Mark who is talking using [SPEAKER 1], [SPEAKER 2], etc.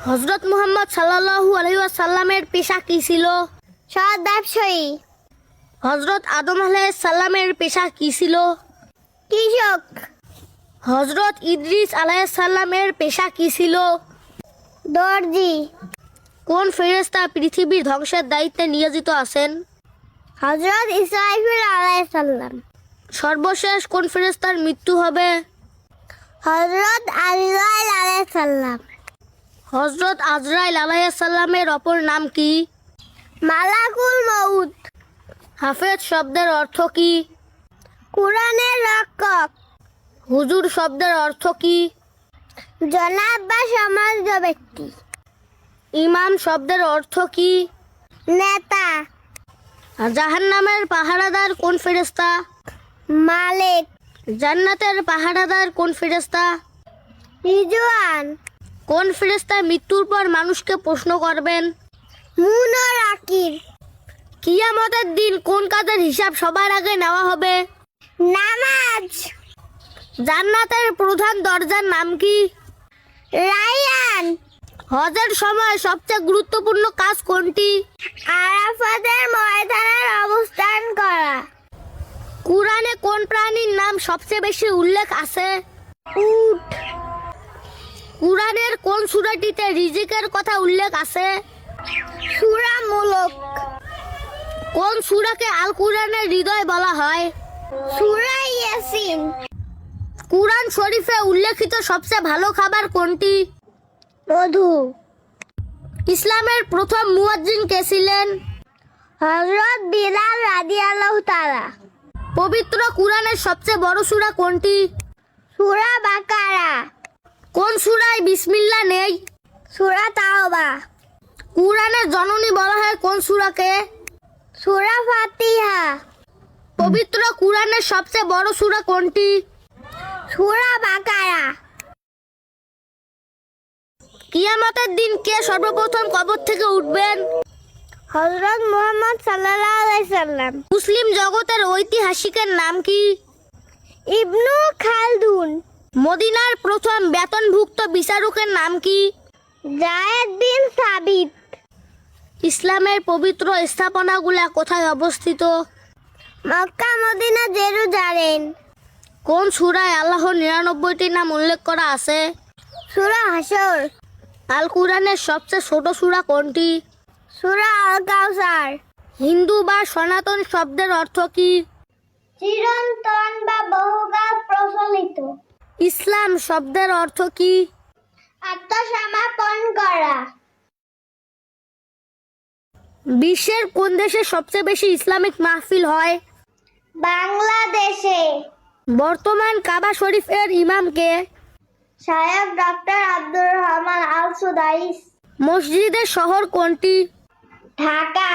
[SPEAKER 1] হযরত মুহাম্মদ সাল্লাল্লাহু আলাইহি ওয়াসাল্লামের পেশা কি ছিল?
[SPEAKER 2] সৎ ব্যবসায়ী।
[SPEAKER 1] হযরত আদম আলাইহিস সালামের পেশা কি ছিল?
[SPEAKER 2] কৃষক।
[SPEAKER 1] হযরত ইদ্রিস আলাইহিস সালামের পেশা কি ছিল?
[SPEAKER 2] দর্জি।
[SPEAKER 1] কোন ফেরেশতা পৃথিবীর ধ্বংসের দায়িত্বে নিয়োজিত আছেন?
[SPEAKER 2] হযরত ইসরাফিল আলাইহিস সালাম।
[SPEAKER 1] সর্বশেষ কোন ফেরেশতার মৃত্যু হবে?
[SPEAKER 2] হযরত আজরাইল আলাইহিস সালাম।
[SPEAKER 1] হযরত আজরাইল আলাইহিস সালামের অপর নাম কি?
[SPEAKER 2] মালাকুল মউত।
[SPEAKER 1] হাফেজ শব্দের অর্থ কি?
[SPEAKER 2] কুরআনের রক্ষক।
[SPEAKER 1] হুজুর শব্দের অর্থ কি?
[SPEAKER 2] জনাব বা সম্মানিত ব্যক্তি।
[SPEAKER 1] ইমাম শব্দের অর্থ কি?
[SPEAKER 2] নেতা।
[SPEAKER 1] জাহান্নামের পাহারাদার কোন ফেরেশতা?
[SPEAKER 2] মালিক।
[SPEAKER 1] জান্নাতের পাহারাদার কোন ফেরেশতা?
[SPEAKER 2] রিজওয়ান।
[SPEAKER 1] কোন ফেরেশতা মৃত্যুর পর মানুষকে প্রশ্ন করবেন?
[SPEAKER 2] মুনর আকির।
[SPEAKER 1] কিয়ামতের দিন কোন কাজের হিসাব সবার আগে নেওয়া হবে?
[SPEAKER 2] নামাজ।
[SPEAKER 1] জান্নাতের প্রধান দরজার নাম কি?
[SPEAKER 2] রায়ান।
[SPEAKER 1] হজের সময় সবচেয়ে গুরুত্বপূর্ণ কাজ কোনটি?
[SPEAKER 2] আরাফাতের ময়দানে অবস্থান করা।
[SPEAKER 1] কুরআনে কোন প্রাণীর নাম সবচেয়ে বেশি উল্লেখ আছে?
[SPEAKER 2] উট।
[SPEAKER 1] কুরআনের কোন সূরাটিতে রিজিকের কথা উল্লেখ আছে?
[SPEAKER 2] সূরা মুলক।
[SPEAKER 1] কোন সূরাকে আল কুরআনের হৃদয় বলা হয়?
[SPEAKER 2] সূরা ইয়াসিন।
[SPEAKER 1] কুরআন শরীফে উল্লেখিত সবচেয়ে ভালো খাবার কোনটি?
[SPEAKER 2] মধু।
[SPEAKER 1] ইসলামের প্রথম মুয়াজ্জিন কে ছিলেন?
[SPEAKER 2] হযরত বিলাল রাদিয়াল্লাহু তাআলা।
[SPEAKER 1] পবিত্র কুরআনের সবচেয়ে বড় সূরা কোনটি?
[SPEAKER 2] সূরা বাকারা।
[SPEAKER 1] কোন সূরায় বিসমিল্লাহ নেই?
[SPEAKER 2] সূরা তাওবা।
[SPEAKER 1] কুরআনের জননী বলা হয় কোন সূরাকে?
[SPEAKER 2] সূরা ফাতিহা।
[SPEAKER 1] পবিত্র কুরআনের সবচেয়ে বড় সূরা কোনটি?
[SPEAKER 2] সূরা বাকারা।
[SPEAKER 1] কিয়ামতের দিন কে সর্বপ্রথম কবর থেকে উঠবেন?
[SPEAKER 2] হযরত মুহাম্মদ সাল্লাল্লাহু আলাইহি সাল্লাম।
[SPEAKER 1] মুসলিম জগতের ঐতিহাসিকের নাম কি?
[SPEAKER 2] ইবনু খালদুন।
[SPEAKER 1] মদিনার প্রথম বেতনভুক্ত বিচারকের নাম কি?
[SPEAKER 2] যায়েদ বিন সাবিত।
[SPEAKER 1] ইসলামের পবিত্র স্থাপনাগুলা কোথায় অবস্থিত?
[SPEAKER 2] Mecca, Medina, Jerusalem.
[SPEAKER 1] কোন সূরায় আল্লাহর ৯৯টি নাম উল্লেখ করা আছে?
[SPEAKER 2] সূরা হাসর।
[SPEAKER 1] আল কুরআনের সবচেয়ে ছোট সূরা কোনটি?
[SPEAKER 2] সূরা আল কাউসার।
[SPEAKER 1] হিন্দু বা সনাতন শব্দের অর্থ কি?
[SPEAKER 2] চিরন্তন বা বহুকাল প্রচলিত।
[SPEAKER 1] ইসলাম শব্দের অর্থ কি?
[SPEAKER 2] আত্মসমর্পণ করা।
[SPEAKER 1] বিশ্বের কোন দেশে সবচেয়ে বেশি ইসলামিক মাহফিল হয়?
[SPEAKER 2] বাংলাদেশে।
[SPEAKER 1] বর্তমান কাবা শরীফের ইমাম কে?
[SPEAKER 2] শায়খ ডক্টর আব্দুর রহমান আল সুদাইস।
[SPEAKER 1] মসজিদের শহর কোনটি?
[SPEAKER 2] ঢাকা।